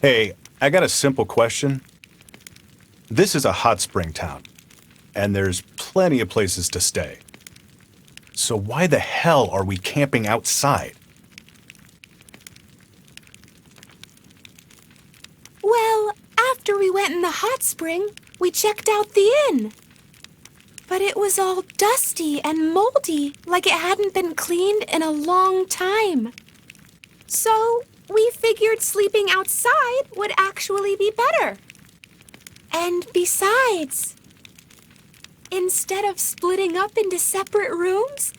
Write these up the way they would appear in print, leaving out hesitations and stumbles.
Hey, I got a simple question. This is a hot spring town, and there's plenty of places to stay. So why the hell are we camping outside? Well, after we went in the hot spring, we checked out the inn. But it was all dusty and moldy, like it hadn't been cleaned in a long time. So we figured sleeping outside would actually be better. And besides, instead of splitting up into separate rooms,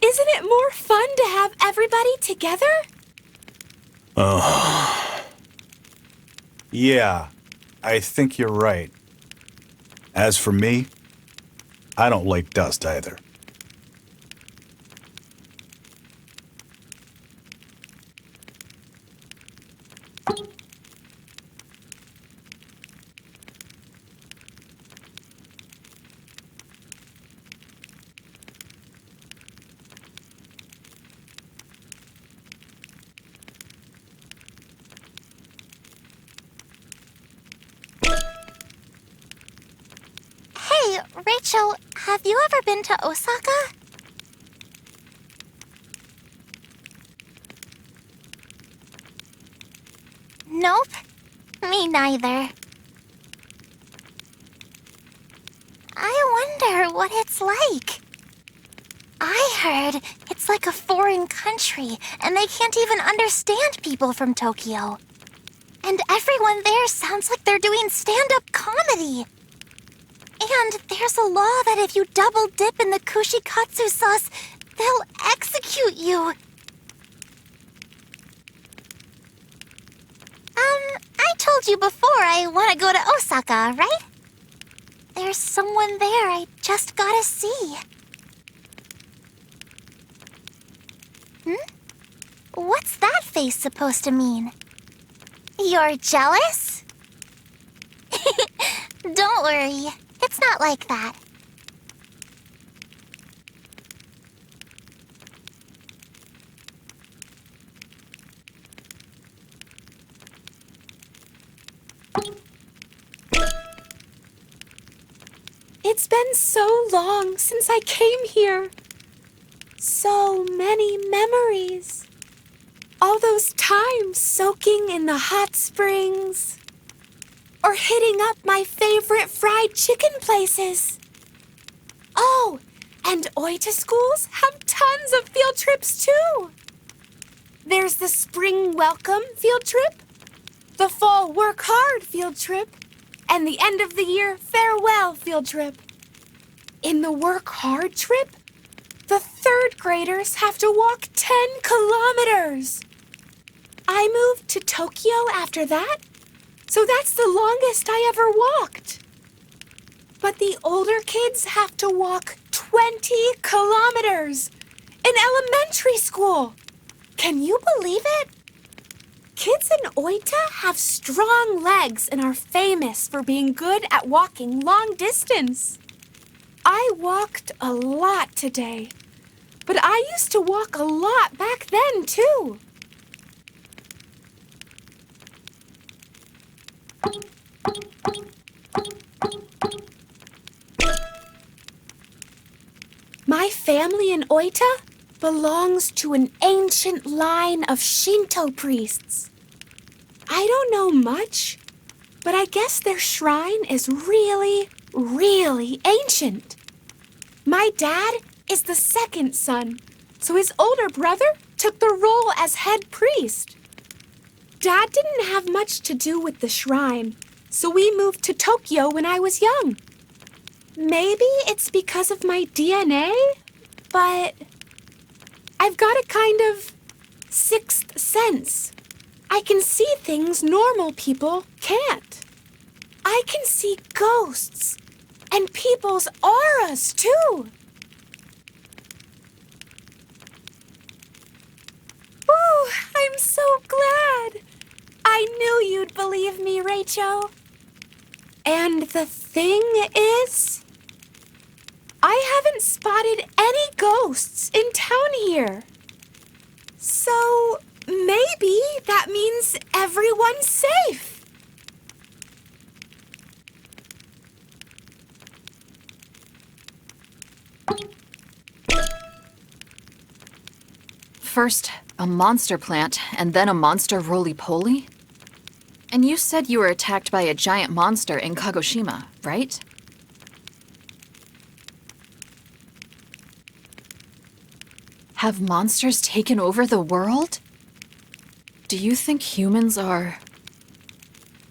isn't it more fun to have everybody together? Yeah, I think you're right. As for me, I don't like dust either. Hey, Rachel, have you ever been to Osaka? Nope, me neither. I wonder what it's like. I heard it's like a foreign country, and they can't even understand people from Tokyo. And everyone there sounds like they're doing stand-up comedy. And there's a law that if you double dip in the kushikatsu sauce, they'll execute you. I told you before I want to go to Osaka, right? There's someone there I just gotta see. What's that face supposed to mean? You're jealous? Don't worry. It's not like that. It's been so long since I came here. So many memories. All those times soaking in the hot springs. Or hitting up my favorite fried chicken places. Oh, and Oita schools have tons of field trips too. There's the spring welcome field trip, the fall work hard field trip, and the end of the year farewell field trip. In the work hard trip, the third graders have to walk 10 kilometers. I moved to Tokyo after that, so that's the longest I ever walked. But the older kids have to walk 20 kilometers in elementary school. Can you believe it? Kids in Oita have strong legs and are famous for being good at walking long distance. I walked a lot today, but I used to walk a lot back then, too. My family in Oita belongs to an ancient line of Shinto priests. I don't know much, but I guess their shrine is really, really ancient. My dad is the second son, so his older brother took the role as head priest. Dad didn't have much to do with the shrine, so we moved to Tokyo when I was young. Maybe it's because of my DNA, but I've got a kind of sixth sense. I can see things normal people can't. I can see ghosts and people's auras, too. Ooh, I'm so glad. I knew you'd believe me, Reycho. And the thing is, I haven't spotted any ghosts in town here. So maybe that means everyone's safe. First, a monster plant, and then a monster roly-poly? And you said you were attacked by a giant monster in Kagoshima, right? Have monsters taken over the world? Do you think humans are...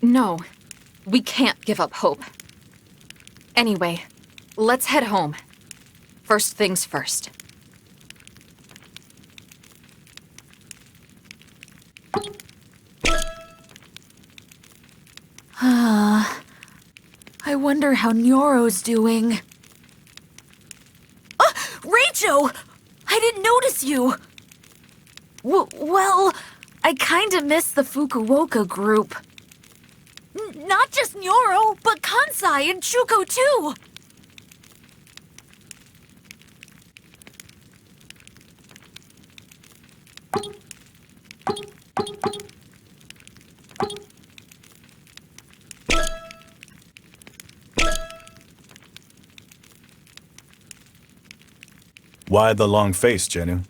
No, we can't give up hope. Anyway, let's head home. First things first. I wonder how Nyoro's doing. Reycho! I didn't notice you! Well, I kinda miss the Fukuoka group. Not just Nyoro, but Kansai and Shuko too! Why the long face, Jennu?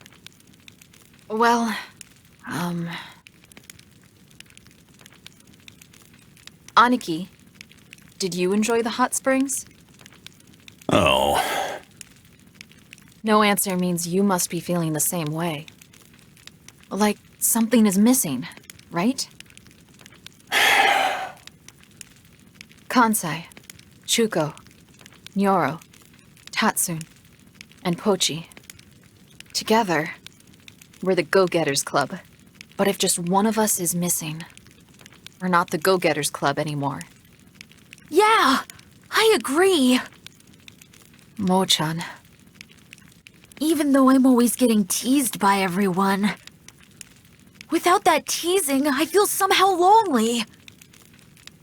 Well, Aniki, did you enjoy the hot springs? Oh. No answer means you must be feeling the same way. Like something is missing, right? Kansai, Chuko, Nyoro, Tatsun, and Pochi. Together, we're the Go-Getters Club. But if just one of us is missing, we're not the Go-Getters Club anymore. Yeah, I agree. Mo-chan. Even though I'm always getting teased by everyone, without that teasing, I feel somehow lonely.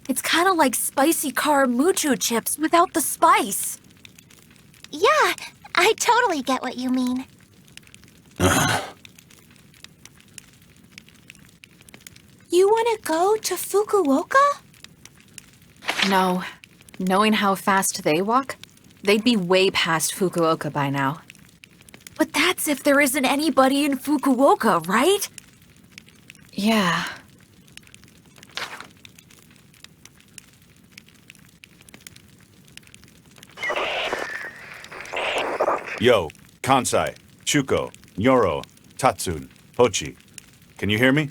It's kind of like spicy Karamucho chips without the spice. Yeah, I totally get what you mean. You want to go to Fukuoka? No. Knowing how fast they walk, they'd be way past Fukuoka by now. But that's if there isn't anybody in Fukuoka, right? Yeah. Yo, Kansai, Chuko, Nyoro, Tatsun, Pochi. Can you hear me?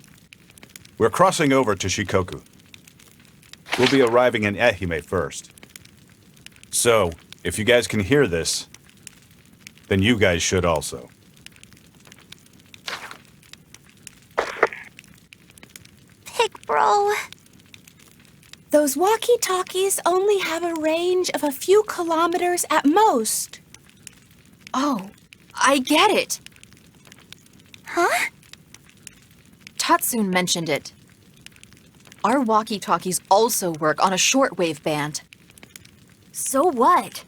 We're crossing over to Shikoku. We'll be arriving in Ehime first. So, if you guys can hear this, then you guys should also. Big bro. Those walkie-talkies only have a range of a few kilometers at most. Oh, I get it. Huh? Tatsun mentioned it. Our walkie-talkies also work on a shortwave band. So what?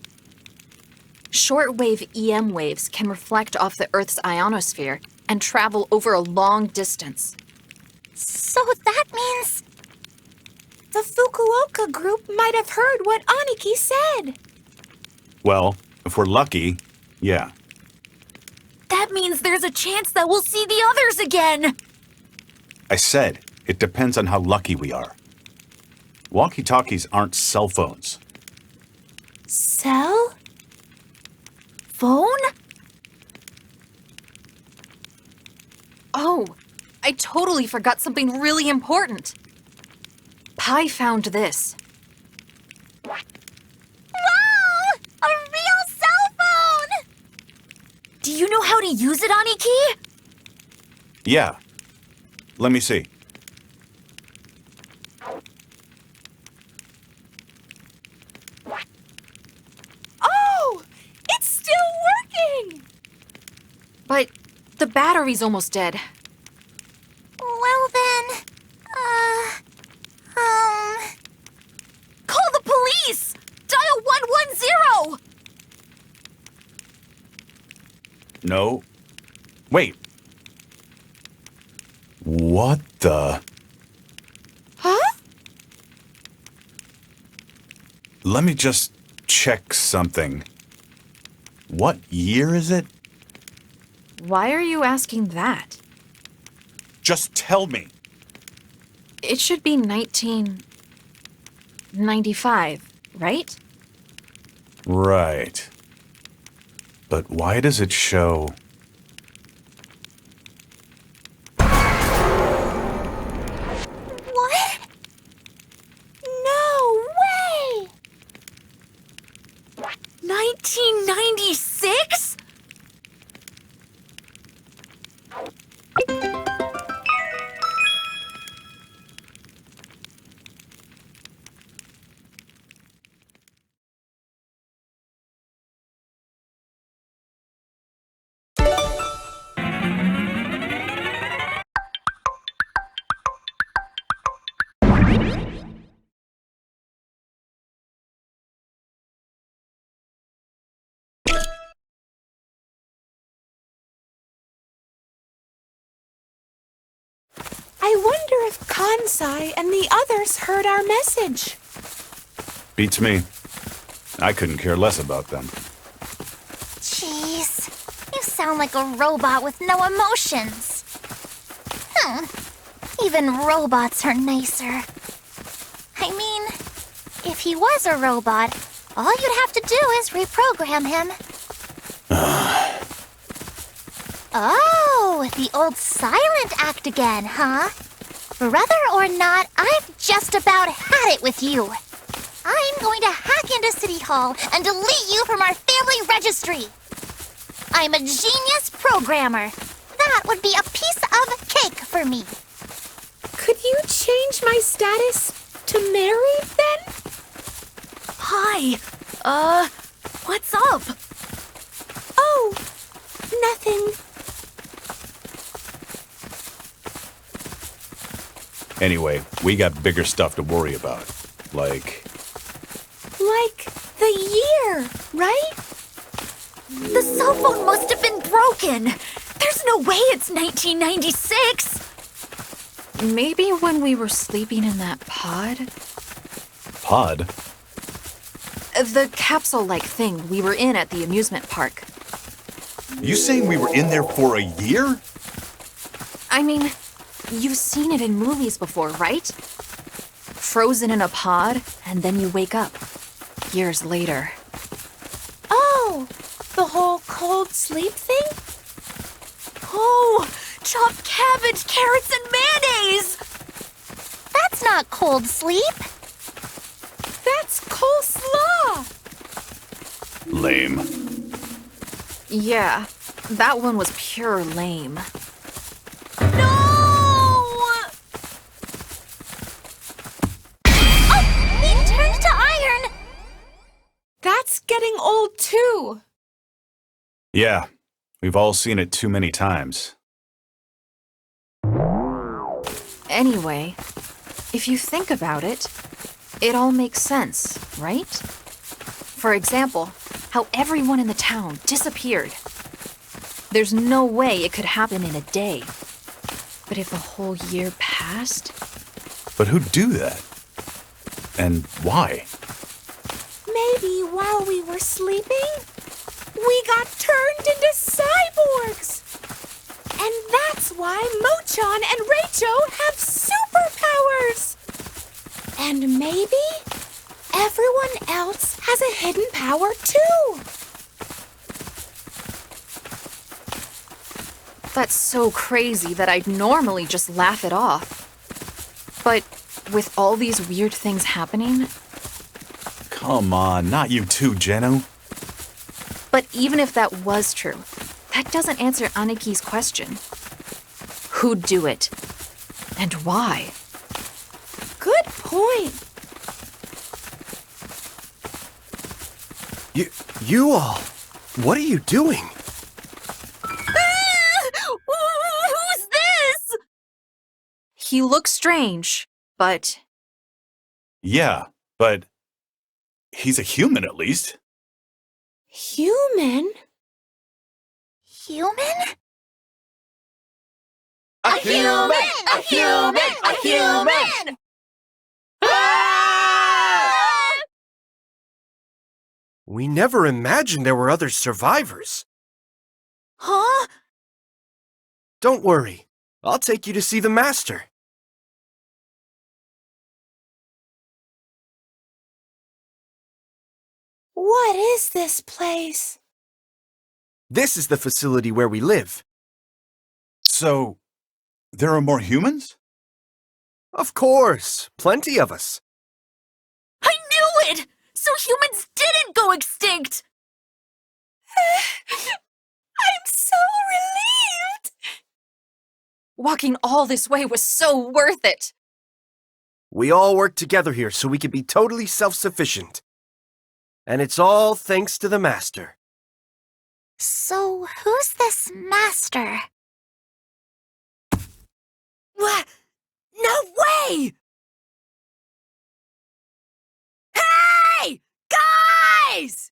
Shortwave EM waves can reflect off the Earth's ionosphere and travel over a long distance. So that means... The Fukuoka group might have heard what Aniki said. Well, if we're lucky, yeah. That means there's a chance that we'll see the others again! I said, it depends on how lucky we are. Walkie-talkies aren't cell phones. Cell? Phone? Oh, I totally totally forgot something really important. Pi found this. Wow! A real cell phone! Do you know how to use it, Aniki? Yeah. Let me see. Oh! It's still working! But the battery's almost dead. Well then, Call the police! Dial 110! No. Wait. What the? Huh? Let me just check something. What year is it? Why are you asking that? Just tell me. It should be 1995, right? Right. But why does it show... what? No way! 1996? I wonder if Kansai and the others heard our message. Beats me. I couldn't care less about them. Jeez, you sound like a robot with no emotions. Even robots are nicer. I mean, if he was a robot, all you'd have to do is reprogram him. Oh, the old silent act again, huh? Brother or not, I've just about had it with you. I'm going to hack into City Hall and delete you from our family registry. I'm a genius programmer. That would be a piece of cake for me. Could you change my status to married then? Hi. What's up? Oh, nothing. Anyway, we got bigger stuff to worry about. Like The year, right? The cell phone must have been broken. There's no way it's 1996. Maybe when we were sleeping in that pod? pod? The capsule-like thing we were in at the amusement park. You saying we were in there for a year? I mean, you've seen it in movies before, right? Frozen in a pod, and then you wake up. Years later. Oh, the whole cold sleep thing? Oh, chopped cabbage, carrots, and mayonnaise! That's not cold sleep. That's coleslaw! Lame. Yeah, that one was pure lame. No! He turned to iron. That's getting old too. Yeah, we've all seen it too many times. Anyway, if you think about it, it all makes sense, right? For example, how everyone in the town disappeared. There's no way it could happen in a day. But if a whole year passed? But who'd do that? And why? Maybe while we were sleeping, we got turned into cyborgs. And that's why Mochan and Reycho have superpowers. And maybe everyone else has a hidden power too. That's so crazy that I'd normally just laugh it off. But with all these weird things happening, Come on, not you too, Jeno. but even if that was true, that doesn't answer Aniki's question. Who'd do it? And why? Good point. You all, what are you doing? Who's this? He looks strange, but Yeah, but he's a human at least. Human? Human? A human! A human! A human! We never imagined there were other survivors. Huh? Don't worry, I'll take you to see the master. What is this place? This is the facility where we live. So, there are more humans? Of course, plenty of us. I knew it! So humans didn't go extinct! I'm so relieved! walking all this way was so worth it. We all work together here so we can be totally self-sufficient. And it's all thanks to the master. So, who's this master? What? No way! Hey! Guys!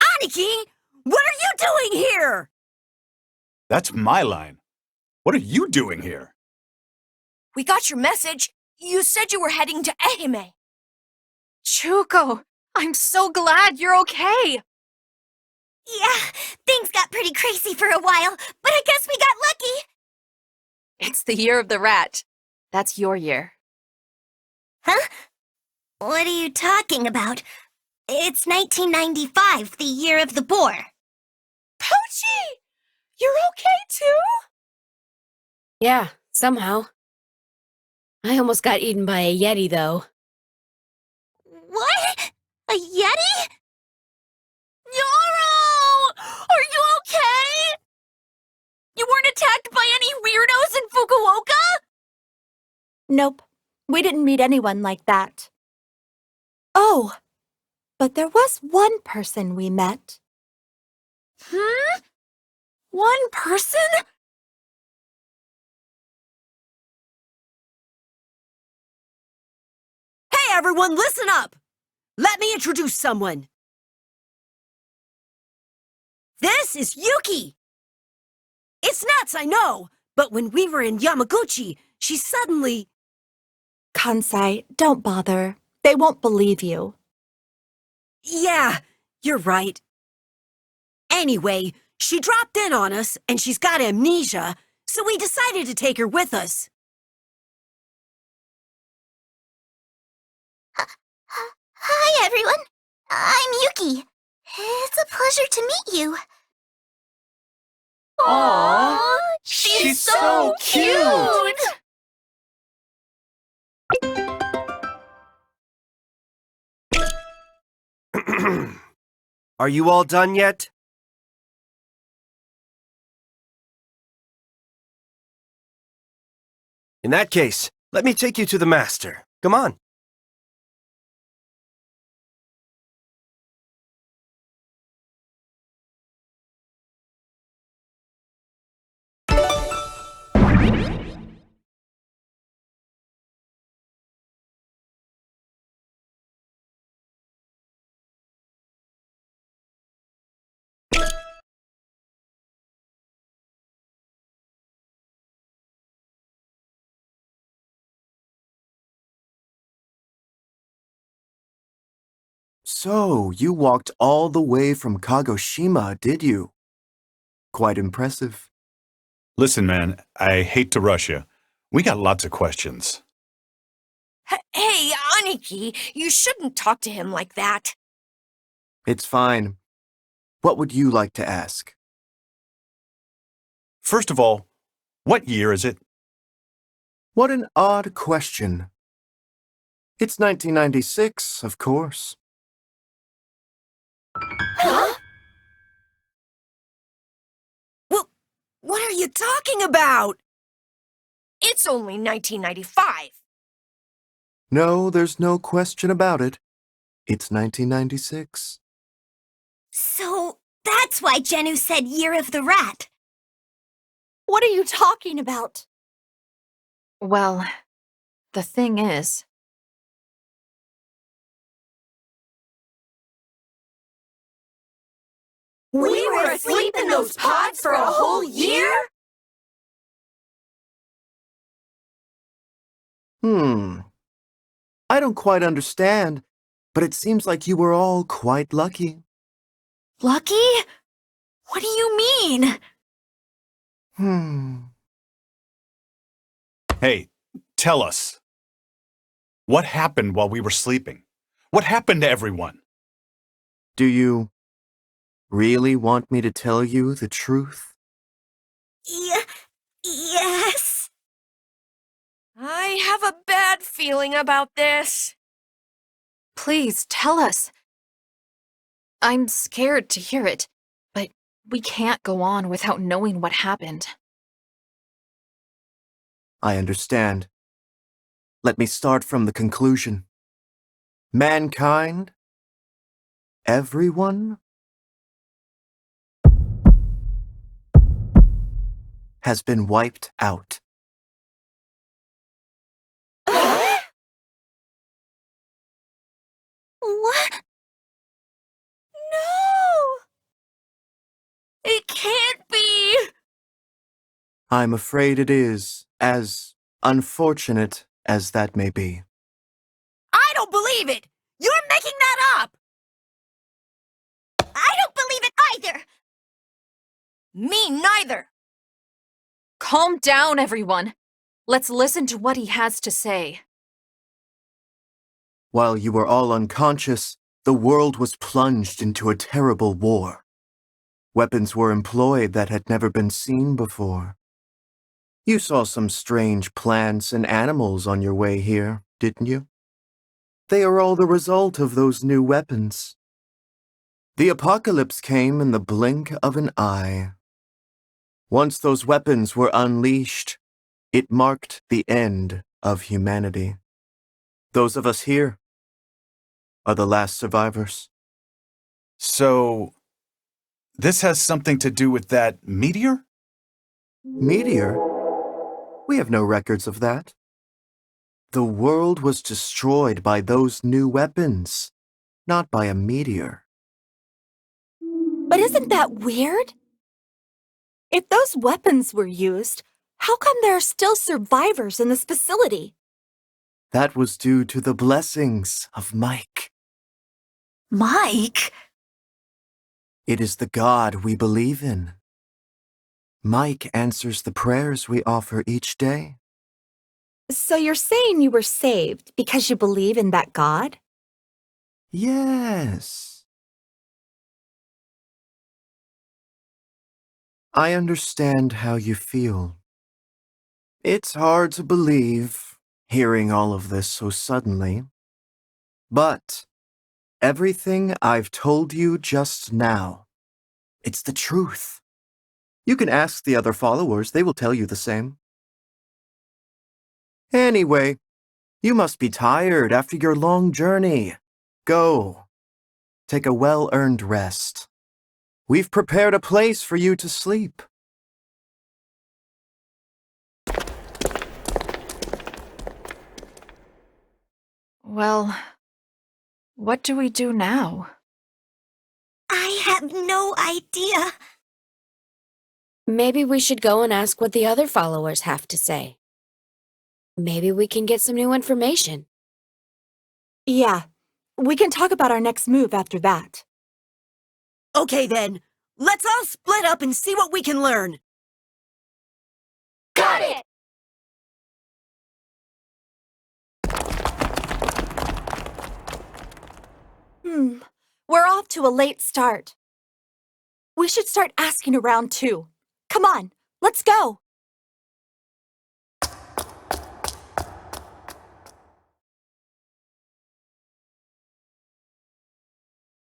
Aniki! What are you doing here? That's my line. What are you doing here? We got your message. You said you were heading to Ehime. Chuko, I'm so glad you're okay. Yeah, things got pretty crazy for a while, but I guess we got lucky. It's the year of the rat. That's your year. Huh? What are you talking about? It's 1995, the year of the boar. Pochi! You're okay too? Yeah, somehow. I almost got eaten by a yeti, though. What? A yeti? Yoro! Are you okay? You weren't attacked by any weirdos in Fukuoka? Nope. We didn't meet anyone like that. Oh, but there was one person we met. Hmm? One person? Hey everyone, listen up! Let me introduce someone. This is Yuki! It's nuts, I know, but when we were in Yamaguchi, she suddenly... Kansai, don't bother. They won't believe you. Yeah, you're right. Anyway, she dropped in on us, and she's got amnesia, so we decided to take her with us. Hi, everyone. I'm Yuki. It's a pleasure to meet you. Aww, she's so cute. Are you all done yet? In that case, let me take you to the master. Come on. So, you walked all the way from Kagoshima, did you? Quite impressive. Listen, man, I hate to rush you. We got lots of questions. Hey, Aniki, you shouldn't talk to him like that. It's fine. What would you like to ask? First of all, what year is it? What an odd question. It's 1996, of course. Huh? Well, what are you talking about? It's only 1995. No, there's no question about it. It's 1996. So that's why Jennu said Year of the Rat. What are you talking about? Well, the thing is, We were asleep in those pods for a whole year? I don't quite understand, but it seems like you were all quite lucky. Lucky? What do you mean? Hey, tell us. What happened while we were sleeping? What happened to everyone? Do you really want me to tell you the truth? Yes. I have a bad feeling about this. please tell us. I'm scared to hear it, but we can't go on without knowing what happened. I understand. Let me start from the conclusion. Mankind? Everyone? Has been wiped out. What? No! It can't be! I'm afraid it is, as unfortunate as that may be. I don't believe it! You're making that up! I don't believe it either! Me neither. Calm down, everyone. Let's listen to what he has to say. While you were all unconscious, the world was plunged into a terrible war. Weapons were employed that had never been seen before. You saw some strange plants and animals on your way here, didn't you? They are all the result of those new weapons. The apocalypse came in the blink of an eye. Once those weapons were unleashed, it marked the end of humanity. Those of us here are the last survivors. So, this has something to do with that meteor? Meteor? We have no records of that. The world was destroyed by those new weapons, not by a meteor. But isn't that weird? If those weapons were used, how come there are still survivors in this facility? That was due to the blessings of Mike. Mike? It is the God we believe in. Mike answers the prayers we offer each day. So you're saying you were saved because you believe in that God? Yes. I understand how you feel. It's hard to believe, hearing all of this so suddenly. But everything I've told you just now, it's the truth. You can ask the other followers, they will tell you the same. Anyway, you must be tired after your long journey. Go. Take a well-earned rest. We've prepared a place for you to sleep. Well, what do we do now? I have no idea. Maybe we should go and ask what the other followers have to say. Maybe we can get some new information. Yeah, we can talk about our next move after that. Okay then, let's all split up and see what we can learn. got it! We're off to a late start. We should start asking around too. Come on, let's go.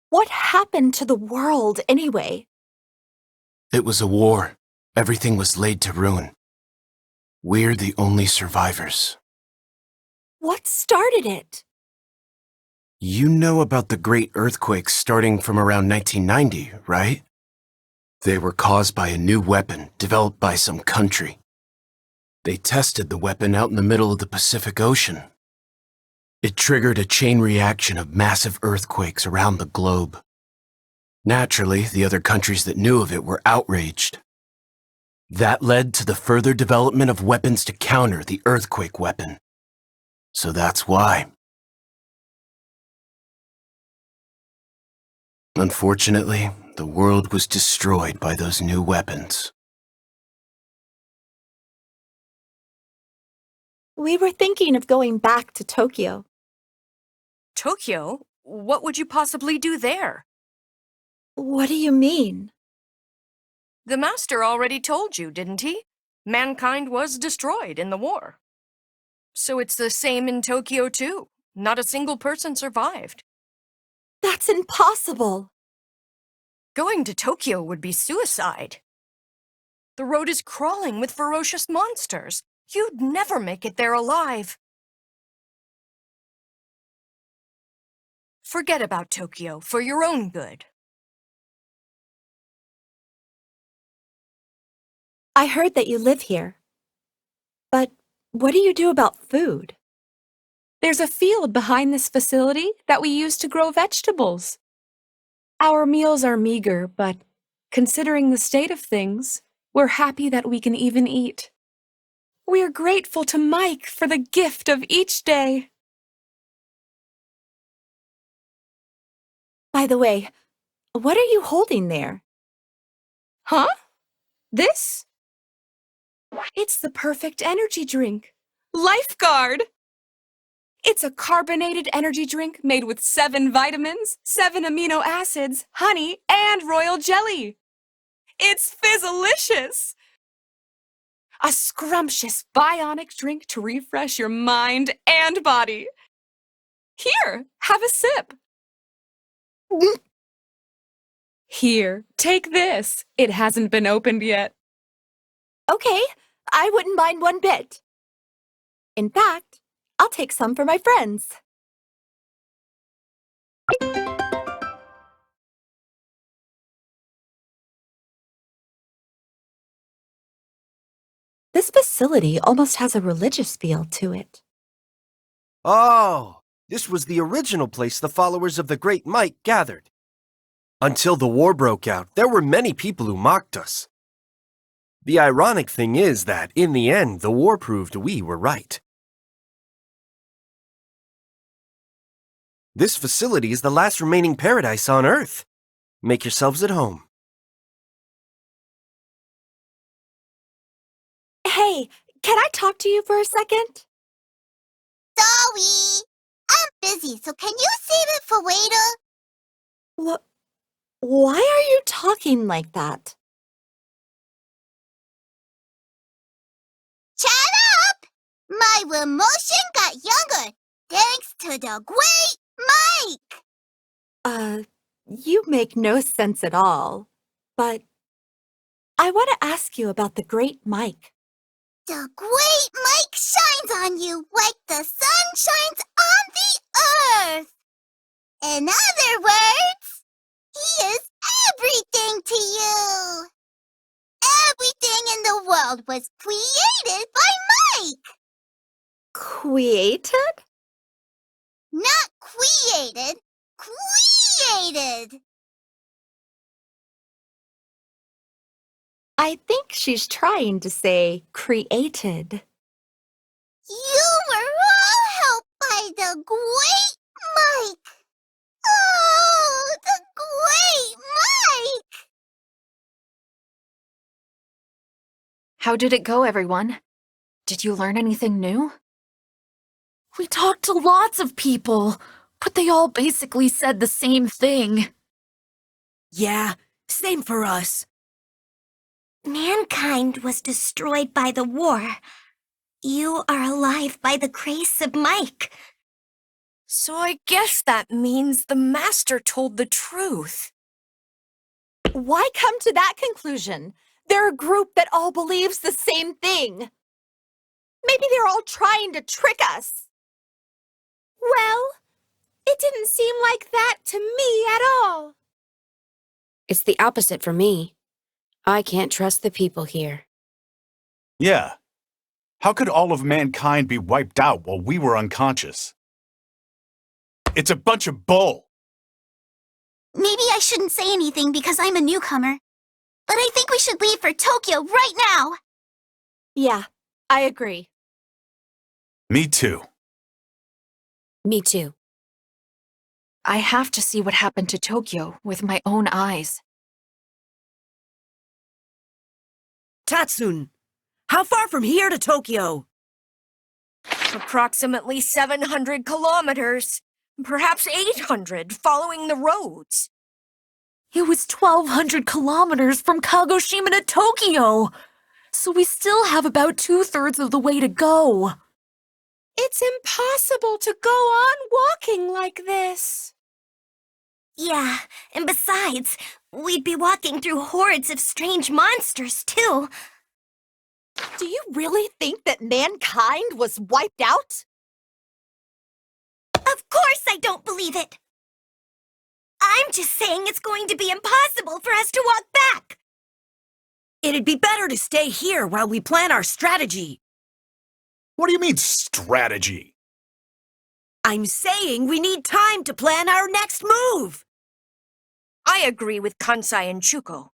What happened to the world anyway? It was a war. Everything was laid to ruin. We're the only survivors. What started it? You know about the great earthquakes starting from around 1990, right? They were caused by a new weapon developed by some country. They tested the weapon out in the middle of the Pacific Ocean. It triggered a chain reaction of massive earthquakes around the globe. Naturally, the other countries that knew of it were outraged. That led to the further development of weapons to counter the earthquake weapon. So that's why. Unfortunately, the world was destroyed by those new weapons. We were thinking of going back to Tokyo. Tokyo? What would you possibly do there? What do you mean? The Master already told you, didn't he? Mankind was destroyed in the war. So it's the same in Tokyo too. Not a single person survived. That's impossible. Going to Tokyo would be suicide. The road is crawling with ferocious monsters. You'd never make it there alive. Forget about Tokyo for your own good. I heard that you live here. But what do you do about food? There's a field behind this facility that we use to grow vegetables. Our meals are meager, but considering the state of things, we're happy that we can even eat. We're grateful to Mike for the gift of each day. By the way, what are you holding there? Huh? This? It's the perfect energy drink. Lifeguard! It's a carbonated energy drink made with 7 vitamins, 7 amino acids, honey, and royal jelly. It's fizzalicious! A scrumptious bionic drink to refresh your mind and body. Here, have a sip. Here, take this. It hasn't been opened yet. Okay, I wouldn't mind one bit. In fact, I'll take some for my friends. This facility almost has a religious feel to it. Oh, this was the original place the followers of the Great Mike gathered. Until the war broke out, there were many people who mocked us. The ironic thing is that, in the end, the war proved we were right. This facility is the last remaining paradise on Earth. Make yourselves at home. Hey, can I talk to you for a second? Sorry. I'm busy, so can you save it for later? Why are you talking like that? Shut up! My emotion got younger, thanks to the Great Mike! You make no sense at all. But I want to ask you about the Great Mike. The Great Mike shines on you like the sun shines on the earth. In other words, he is everything to you. Everything in the world was created by Mike. Created? Not created, created. I think she's trying to say created. You were all helped by the Great Mike. Oh, the Great Mike! How did it go, everyone? Did you learn anything new? We talked to lots of people, but they all basically said the same thing. Yeah, same for us. Mankind was destroyed by the war. You are alive by the grace of Mike. So I guess that means the Master told the truth. Why come to that conclusion? They're a group that all believes the same thing. Maybe they're all trying to trick us. Well, it didn't seem like that to me at all. It's the opposite for me. I can't trust the people here. Yeah. How could all of mankind be wiped out while we were unconscious? It's a bunch of bull. Maybe I shouldn't say anything because I'm a newcomer. But I think we should leave for Tokyo right now. Yeah, I agree. Me too. Me too. I have to see what happened to Tokyo with my own eyes. Tatsun, how far from here to Tokyo? Approximately 700 kilometers. Perhaps 800, following the roads. It was 1,200 kilometers from Kagoshima to Tokyo. So we still have about 2/3 of the way to go. It's impossible to go on walking like this. Yeah, and besides, we'd be walking through hordes of strange monsters, too. Do you really think that mankind was wiped out? Of course I don't believe it. I'm just saying it's going to be impossible for us to walk back. It'd be better to stay here while we plan our strategy. What do you mean, strategy? I'm saying we need time to plan our next move. I agree with Kansai and Chuko.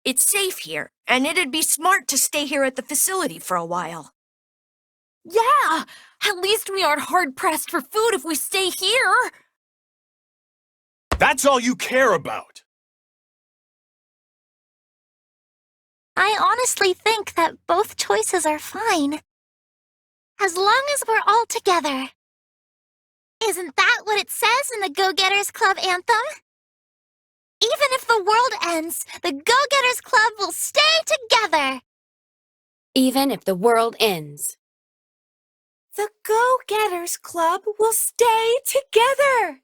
It's safe here, and it'd be smart to stay here at the facility for a while. Yeah, at least we aren't hard-pressed for food if we stay here. That's all you care about. I honestly think that both choices are fine. As long as we're all together. Isn't that what it says in the Go-Getters Club anthem? Even if the world ends, the Go-Getters Club will stay together. Even if the world ends. The Go-Getters Club will stay together.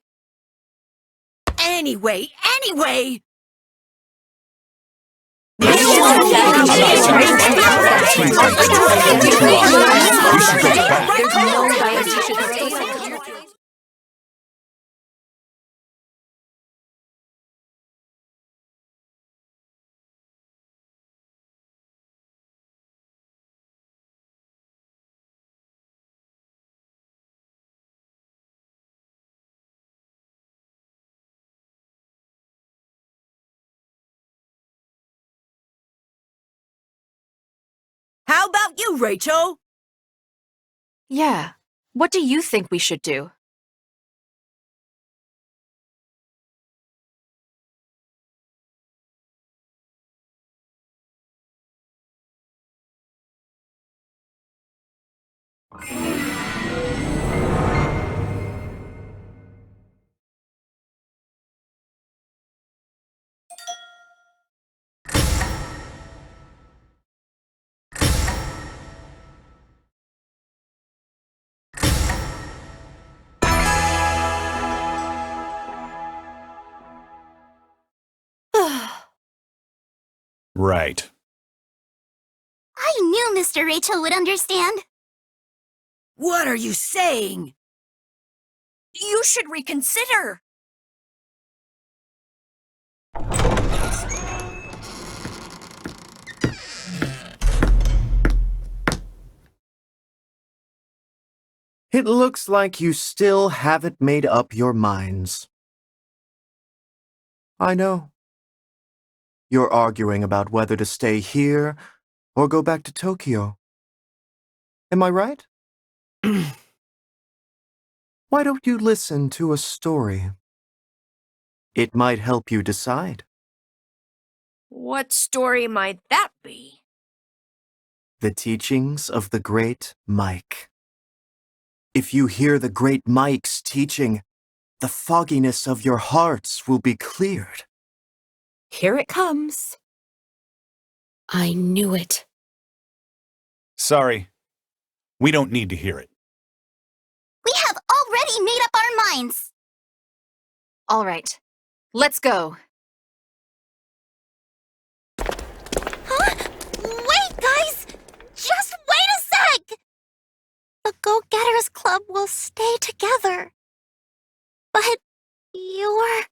Anyway! I'm not satisfied. We should go back. There's no way you should stay here. How about you, Reycho? Yeah. What do you think we should do? Right. I knew Mr. Rachel would understand. What are you saying? You should reconsider. It looks like you still haven't made up your minds. I know. You're arguing about whether to stay here or go back to Tokyo. Am I right? Why don't you listen to a story? It might help you decide. What story might that be? The teachings of the great Mike. If you hear the great Mike's teaching, the fogginess of your hearts will be cleared. Here it comes. I knew it. Sorry. We don't need to hear it. We have already made up our minds. All right, let's go. Huh? Wait, guys! Just wait a sec! The Go-Getters Club will stay together. But you're...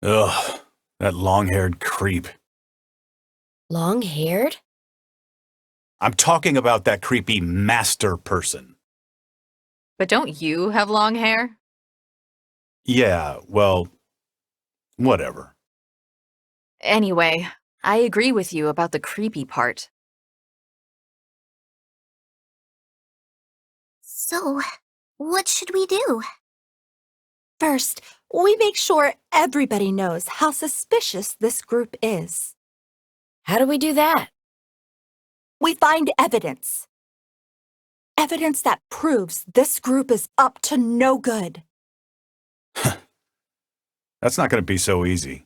Ugh, that long-haired creep. Long-haired? I'm talking about that creepy master person. But don't you have long hair? Yeah, well, whatever. Anyway, I agree with you about the creepy part. So, what should we do? First, we make sure everybody knows how suspicious this group is. How do we do that? We find evidence. Evidence that proves this group is up to no good. That's not going to be so easy.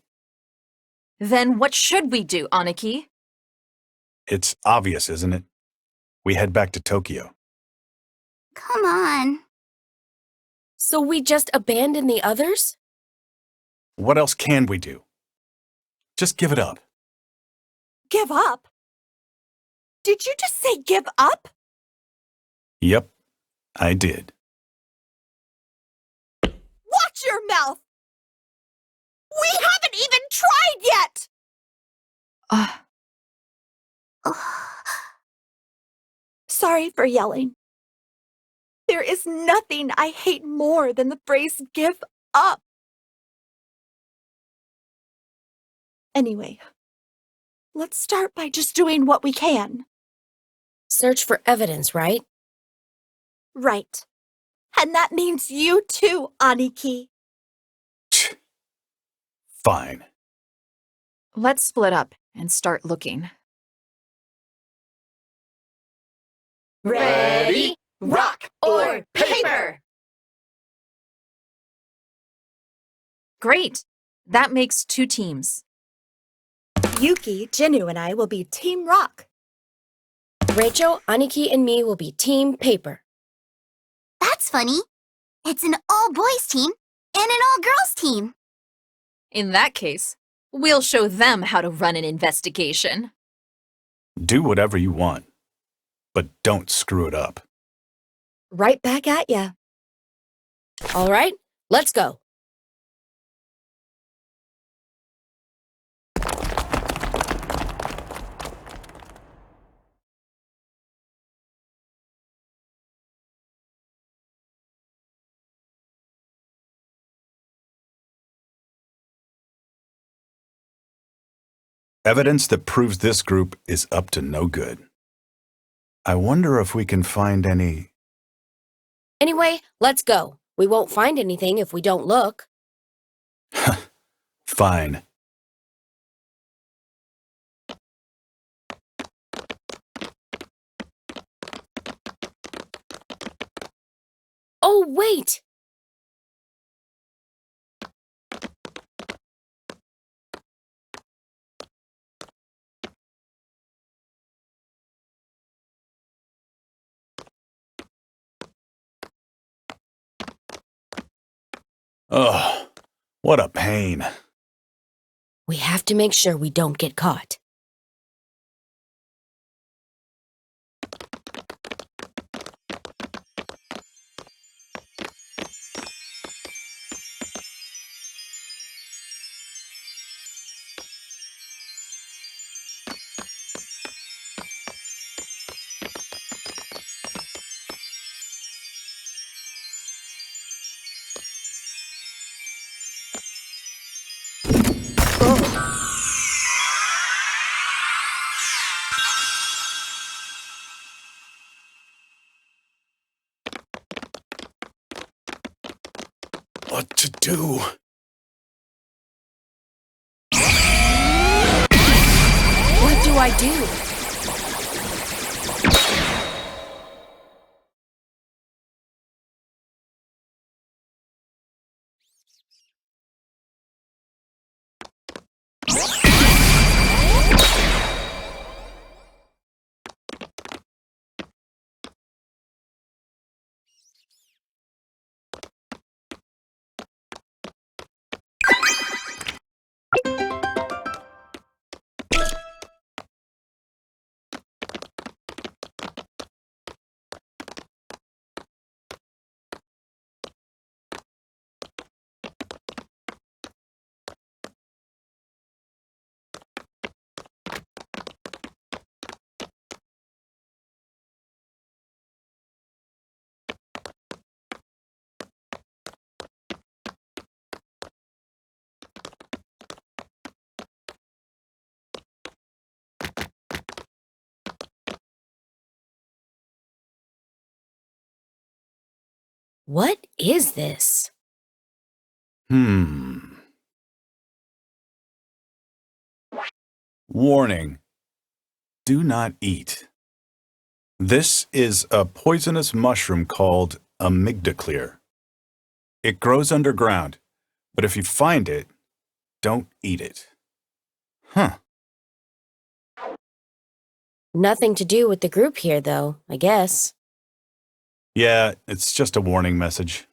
Then what should we do, Aniki? It's obvious, isn't it? We head back to Tokyo. Come on. So we just abandon the others? What else can we do? Just give it up. Give up? Did you just say give up? Yep, I did. Watch your mouth! We haven't even tried yet! Sorry for yelling. There is nothing I hate more than the phrase give up. Anyway, let's start by just doing what we can. Search for evidence, right? Right. And that means you too, Aniki. Fine. Let's split up and start looking. Ready, rock, or paper! Great! That makes 2 teams. Yuki, Jinu, and I will be Team Rock. Reycho, Aniki, and me will be Team Paper. That's funny. It's an all-boys team and an all-girls team. In that case, we'll show them how to run an investigation. Do whatever you want, but don't screw it up. Right back at ya. All right, let's go. Evidence that proves this group is up to no good. I wonder if we can find any... Anyway, let's go. We won't find anything if we don't look. Fine. Oh, wait! Ugh, what a pain. We have to make sure we don't get caught. What to do? What do I do? What is this? Warning. Do not eat. This is a poisonous mushroom called amygdaclear. It grows underground, but if you find it, don't eat it. Huh. Nothing to do with the group here, though, I guess. Yeah, it's just a warning message.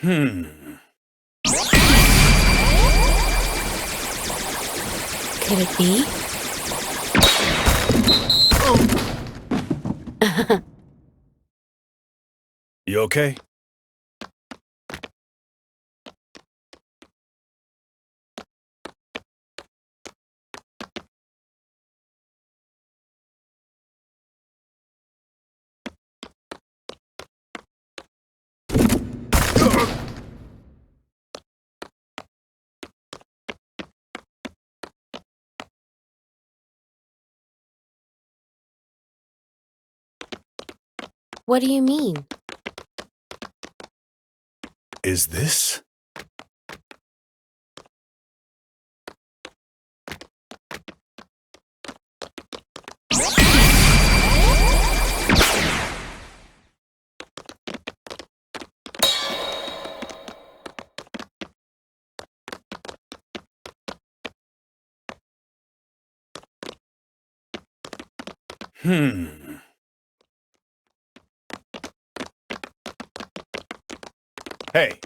Could it be? You okay? What do you mean? Is this? Hey.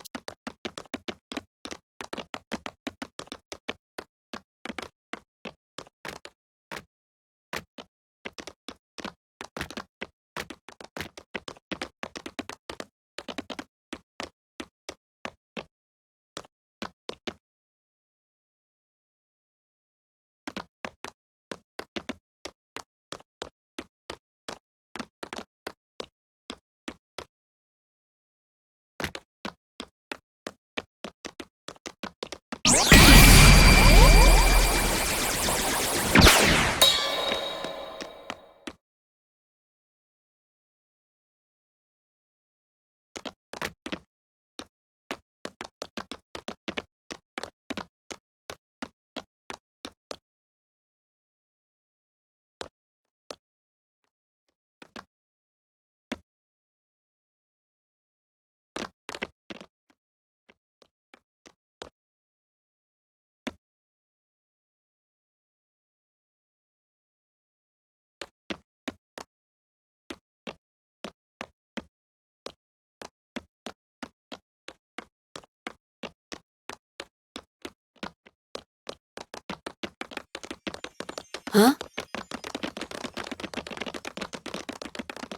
Huh?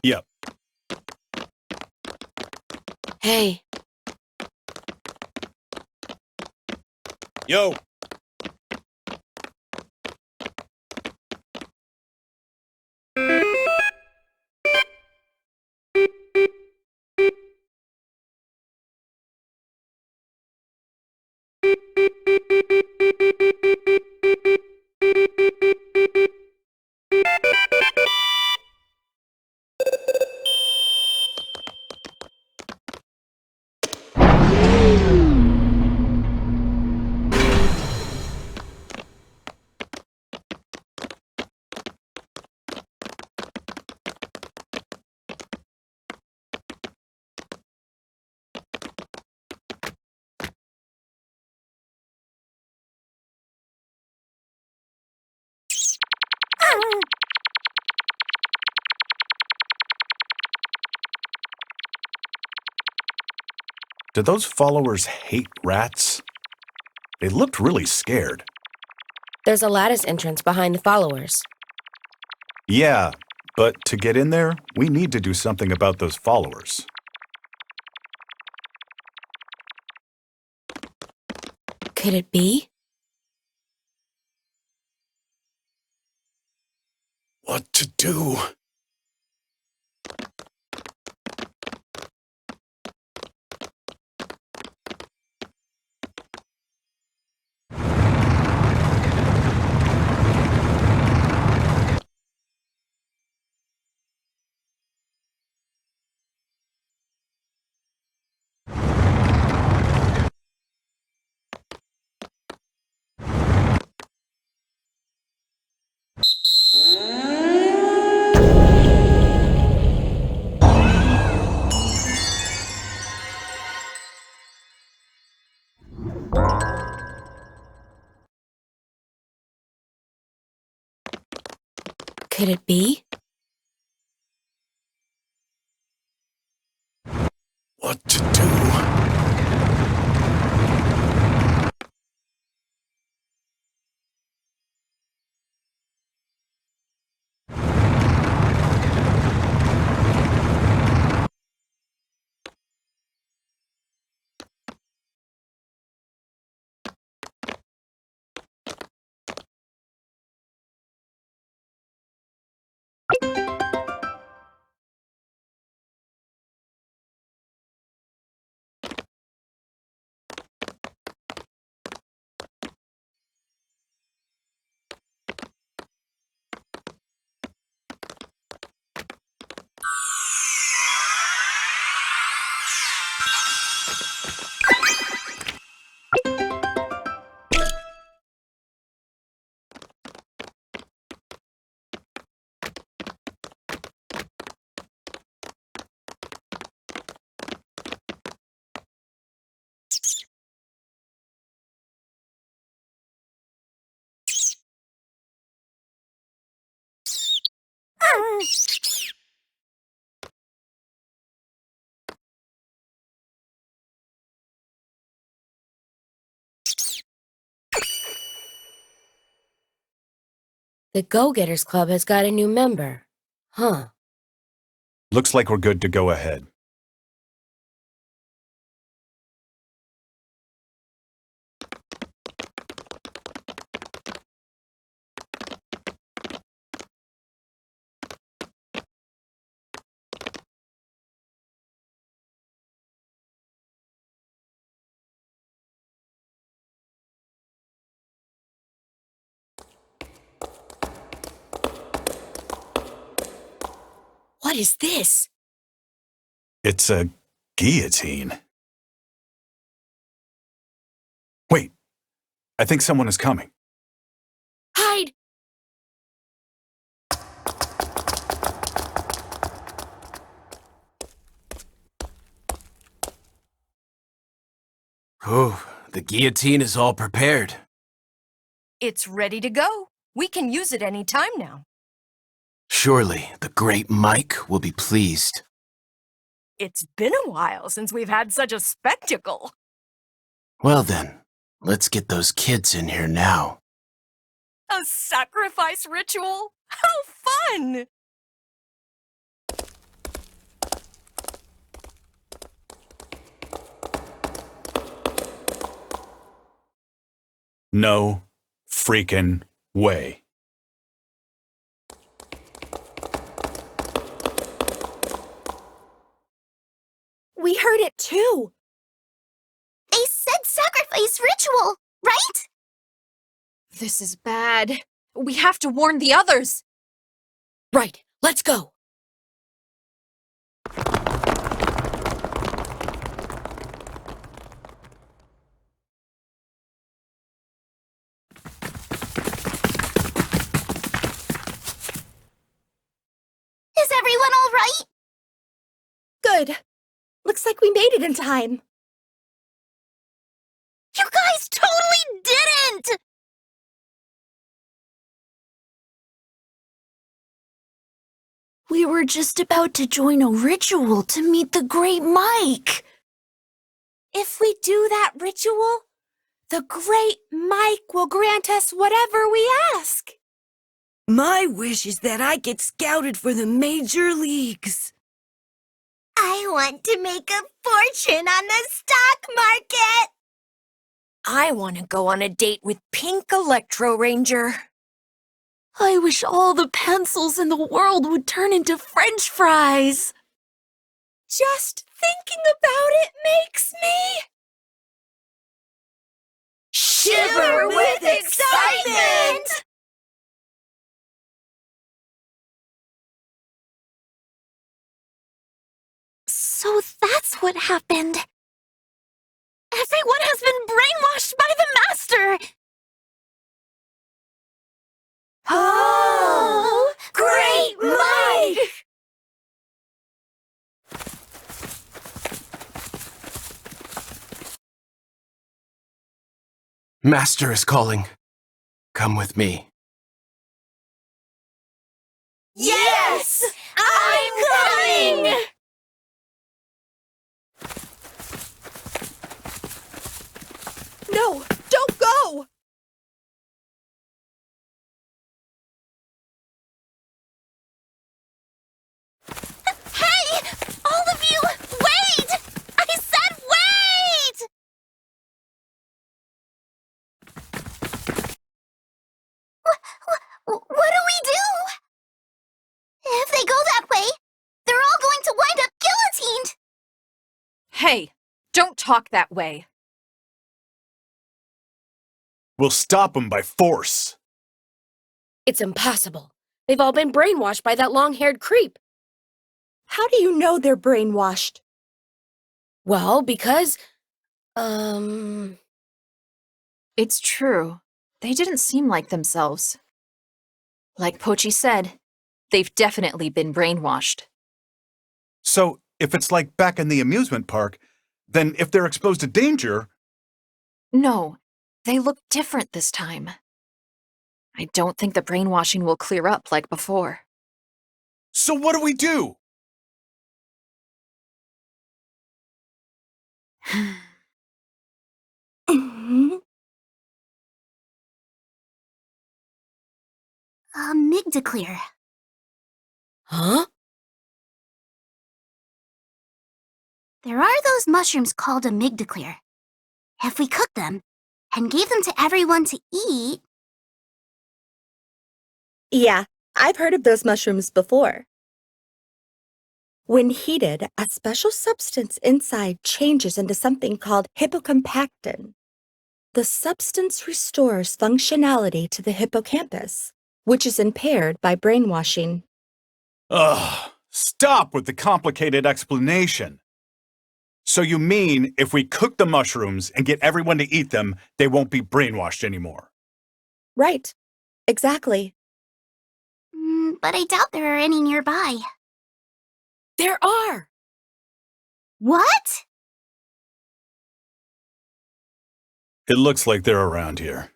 Yep. Hey, Yo. Do those followers hate rats? They looked really scared. there's a lattice entrance behind the followers. Yeah, but to get in there, we need to do something about those followers. Could it be? What to do? Could it be? What to do? The Go-Getters Club has got a new member. Huh. Looks like we're good to go ahead. What is this? It's a guillotine. Wait, I think someone is coming. Hide! Oh, the guillotine is all prepared. It's ready to go. We can use it any time now. Surely the great Mike will be pleased. It's been a while since we've had such a spectacle. Well then, let's get those kids in here now. A sacrifice ritual? How fun! No freaking way. We heard it too. They said sacrifice ritual, right? This is bad. We have to warn the others. Right, let's go. Is everyone all right? Good. Looks like we made it in time. You guys totally didn't! We were just about to join a ritual to meet the Great Mike. If we do that ritual, the Great Mike will grant us whatever we ask. My wish is that I get scouted for the major leagues. I want to make a fortune on the stock market. I want to go on a date with Pink Electro Ranger. I wish all the pencils in the world would turn into French fries. Just thinking about it makes me Shiver with excitement! So that's what happened. Everyone has been brainwashed by the master. Oh, Great Mike! Master is calling. Come with me. Yes! I'm coming! No, don't go! Hey! All of you! Wait! I said wait! What do we do? If they go that way, they're all going to wind up guillotined! Hey, don't talk that way. We'll stop them by force. It's impossible. They've all been brainwashed by that long-haired creep. How do you know they're brainwashed? Well, because, It's true. They didn't seem like themselves. Like Pochi said, they've definitely been brainwashed. So, if it's like back in the amusement park, then if they're exposed to danger, No, they look different this time. I don't think the brainwashing will clear up like before. so what do we do? Amygdaclear. huh? There are those mushrooms called amygdaclear. If we cook them and gave them to everyone to eat... Yeah, I've heard of those mushrooms before. When heated, a special substance inside changes into something called hippocampactin. The substance restores functionality to the hippocampus, which is impaired by brainwashing. Ugh, stop with the complicated explanation. So you mean if we cook the mushrooms and get everyone to eat them, they won't be brainwashed anymore? Right, exactly. But I doubt there are any nearby. There are! What? It looks like they're around here.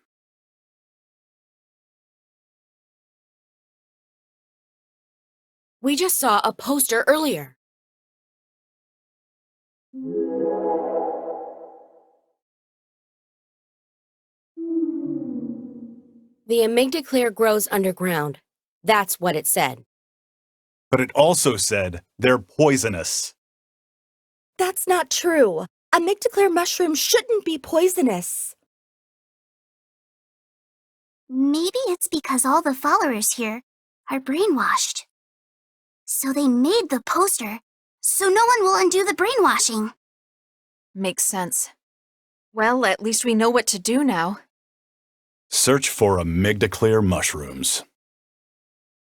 We just saw a poster earlier. The amygdaclear grows underground. That's what it said. But it also said they're poisonous. That's not true. Amygdaclear mushrooms shouldn't be poisonous. Maybe it's because all the followers here are brainwashed. So they made the poster, so no one will undo the brainwashing. Makes sense. Well, at least we know what to do now. Search for amygdaclear mushrooms.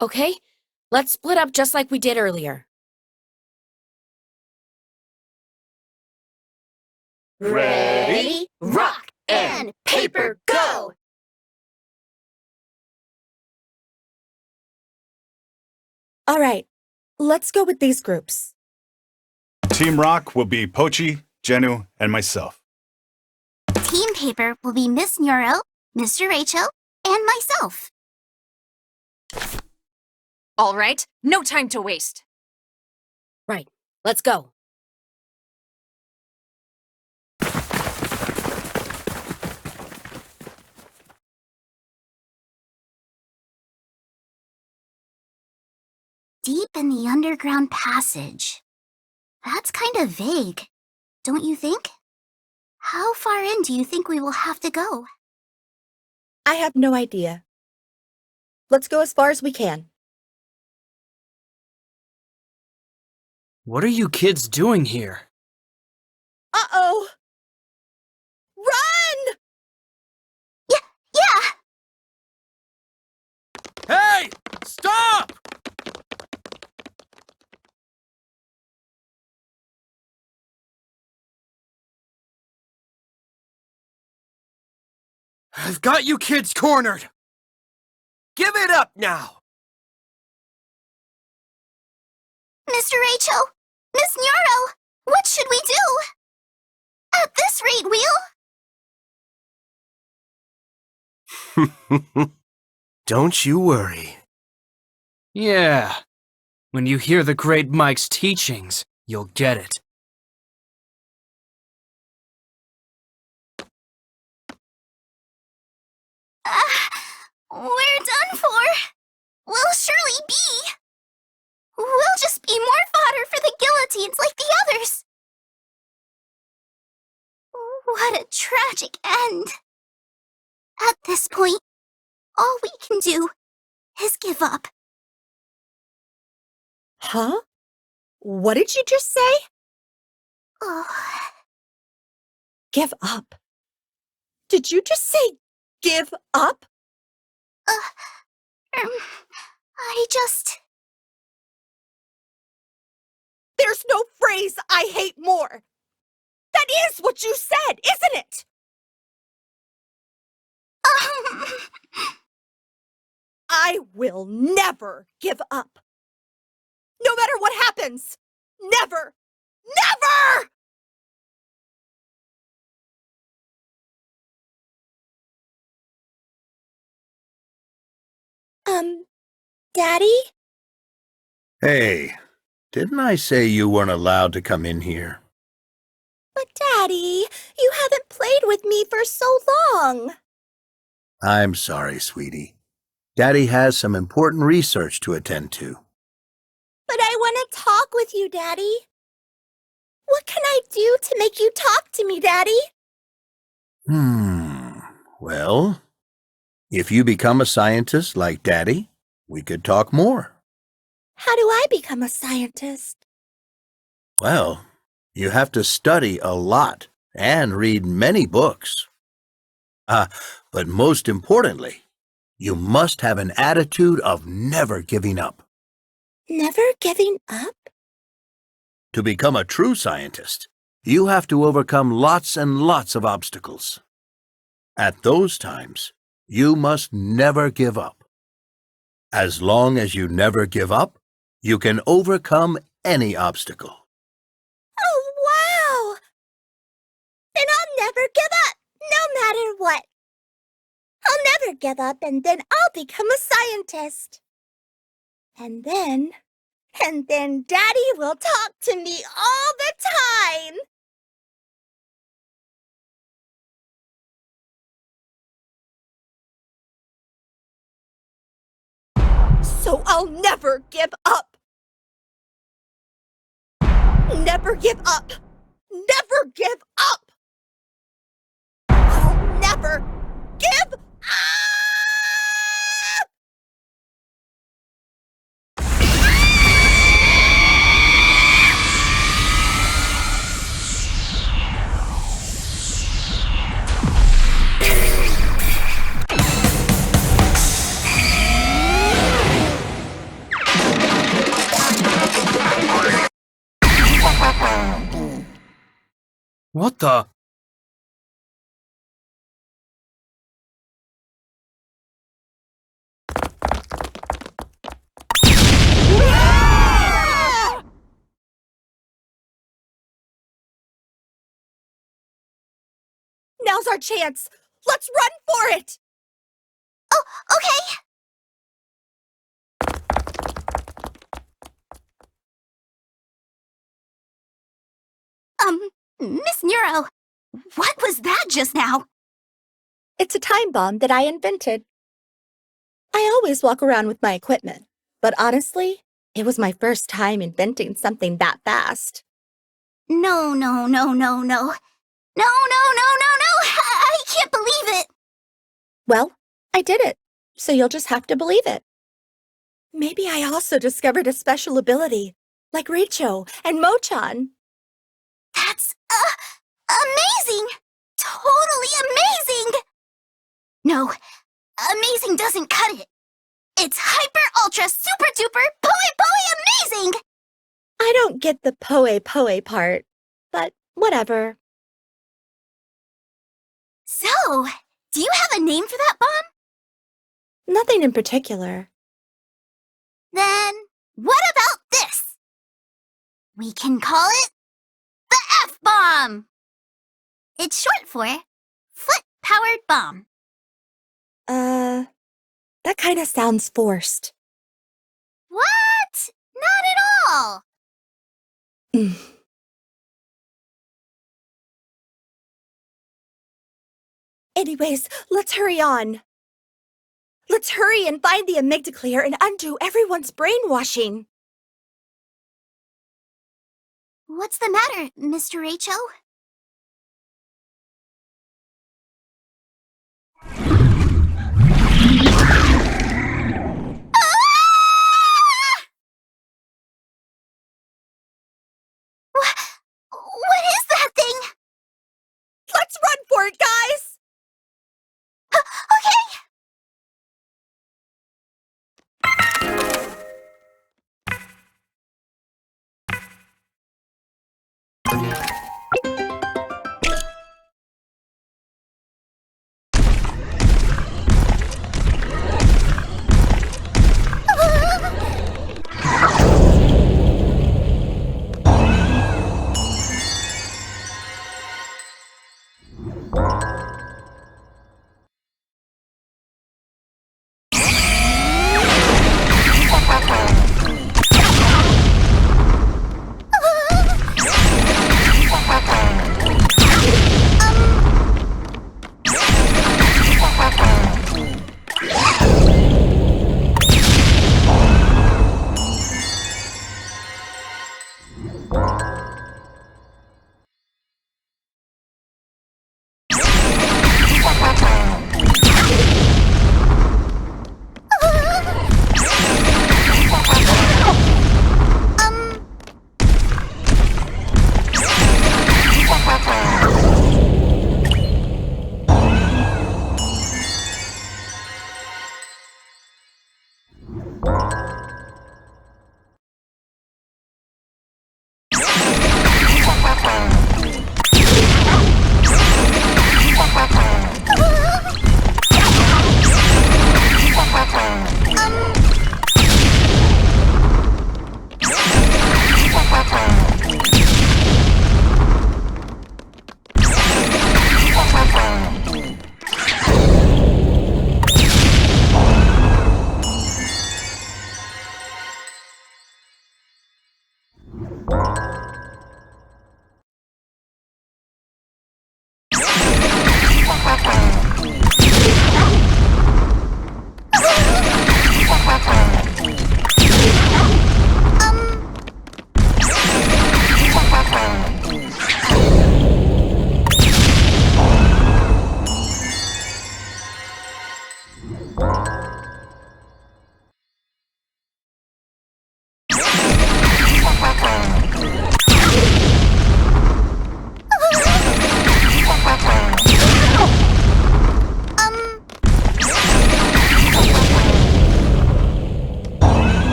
Okay, let's split up just like we did earlier. Ready, rock, and paper, go! All right, let's go with these groups. Team Rock will be Pochi, Jenu, and myself. Team paper will be Miss Neuro, Mr. Reycho, and myself. All right, no time to waste. Right, let's go. Deep in the underground passage. That's kind of vague, don't you think? How far in do you think we will have to go? I have no idea. Let's go as far as we can. What are you kids doing here? Uh-oh! Run! Yeah! Hey! Stop! I've got you kids cornered! Give it up now! Mr. Reycho, Miss Neuro, what should we do? At this rate, we'll... Don't you worry. Yeah. When you hear the great Mike's teachings, you'll get it. We're done for. We'll surely be. We'll just be more fodder for the guillotines like the others. What a tragic end. At this point, all we can do is give up. Huh? What did you just say? Oh, Give up. Did you just say give up? I just... There's no phrase I hate more. That is what you said, isn't it? I will never give up. No matter what happens. Never! Never! Daddy? Hey, didn't I say you weren't allowed to come in here? But Daddy, you haven't played with me for so long. I'm sorry, sweetie. Daddy has some important research to attend to. But I want to talk with you, Daddy. What can I do to make you talk to me, Daddy? Well, if you become a scientist like Daddy, we could talk more. How do I become a scientist? Well, you have to study a lot and read many books. But most importantly, you must have an attitude of never giving up. Never giving up? To become a true scientist, you have to overcome lots and lots of obstacles. At those times, you must never give up. As long as you never give up, you can overcome any obstacle. Oh, wow! Then I'll never give up, no matter what. I'll never give up, and then I'll become a scientist. And then Daddy will talk to me all the time. So I'll never give up. Never give up. Never give up. I'll never give up. What the? Now's our chance. Let's run for it. Oh, okay. Miss Neuro, what was that just now? It's a time bomb that I invented. I always walk around with my equipment, but honestly, it was my first time inventing something that fast. No. I can't believe it. Well, I did it, so you'll just have to believe it. Maybe I also discovered a special ability, like Reycho and Mochan. That's, amazing! Totally amazing! No, amazing doesn't cut it. It's hyper ultra super duper poe amazing! I don't get the poe part, but whatever. So, do you have a name for that bomb? Nothing in particular. Then, what about this? We can call it the F-bomb! It's short for foot-powered bomb. That kind of sounds forced. What? Not at all! Anyways, let's hurry on. Let's hurry and find the amygdaclear and undo everyone's brainwashing. What's the matter, Mr. Reycho? What is that thing? Let's run for it, guys! Okay! Bye.